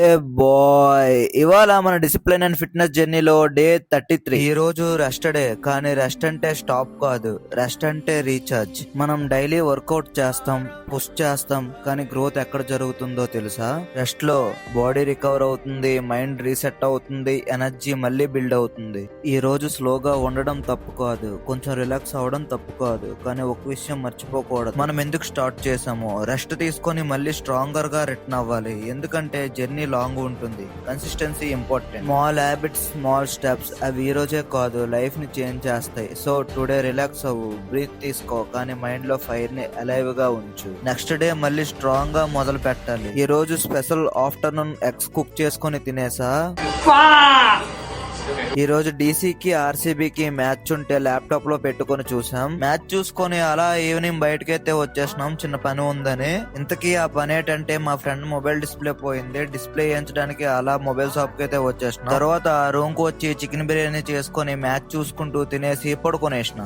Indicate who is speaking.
Speaker 1: ఏ bye, ఇవాళ మన discipline and fitness జర్నీలో డే 33. ఈ రోజు రెస్ట్ డే, కానీ రెస్ట్ అంటే స్టాప్ కాదు, రెస్ట్ అంటే రీఛార్జ్. మనం డైలీ వర్కౌట్ చేస్తాం, పుష్ చేస్తాం, కానీ గ్రోత్ ఎక్కడ జరుగుతుందో తెలుసా? రెస్ట్ లో బాడీ రికవర్ అవుతుంది, మైండ్ రీసెట్ అవుతుంది, ఎనర్జీ మళ్ళీ బిల్డ్ అవుతుంది. ఈ రోజు స్లోగా ఉండడం తప్పు కాదు, కొంచెం రిలాక్స్ అవ్వడం తప్పు కాదు, కానీ ఒక విషయం మర్చిపోకూడదు, మనం ఎందుకు స్టార్ట్ చేసామో. రెస్ట్ తీసుకొని మళ్ళీ స్ట్రాంగర్ గా రిటర్న్ అవ్వాలి, ఎందుకంటే జర్నీ లాంగ్ ఉంటుంది. Consistency important. Small habits, small steps, అవి ఈ రోజే కాదు లైఫ్ ని చేంజ్ చేస్తాయి. సో టుడే రిలాక్స్ అవ్వు, బ్రీత్ తీసుకో, కానీ మైండ్ లో ఫైర్ ని అలైవ్ గా ఉంచు. నెక్స్ట్ డే మళ్ళీ స్ట్రాంగ్ గా మొదలు పెట్టాలి. ఈ రోజు స్పెషల్ ఆఫ్టర్నూన్ ఎగ్స్ కుక్ చేసుకొని తినేసా. ఈ రోజు డీసీకి ఆర్సీబీకి మ్యాచ్ ఉంటే ల్యాప్టాప్ లో పెట్టుకొని చూసాం. మ్యాచ్ చూసుకొని అలా ఈవినింగ్ బయటకైతే వచ్చేసినాం, చిన్న పని ఉందని. ఇంతకీ ఆ పని ఏంటంటే మా ఫ్రెండ్ మొబైల్ డిస్ప్లే పోయింది, డిస్ప్లే వేయించడానికి అలా మొబైల్ షాప్ కి అయితే వచ్చేసిన. తర్వాత రూమ్ కు వచ్చి చికెన్ బిర్యానీ చేసుకొని మ్యాచ్ చూసుకుంటూ తినేసి పడుకునేసిన.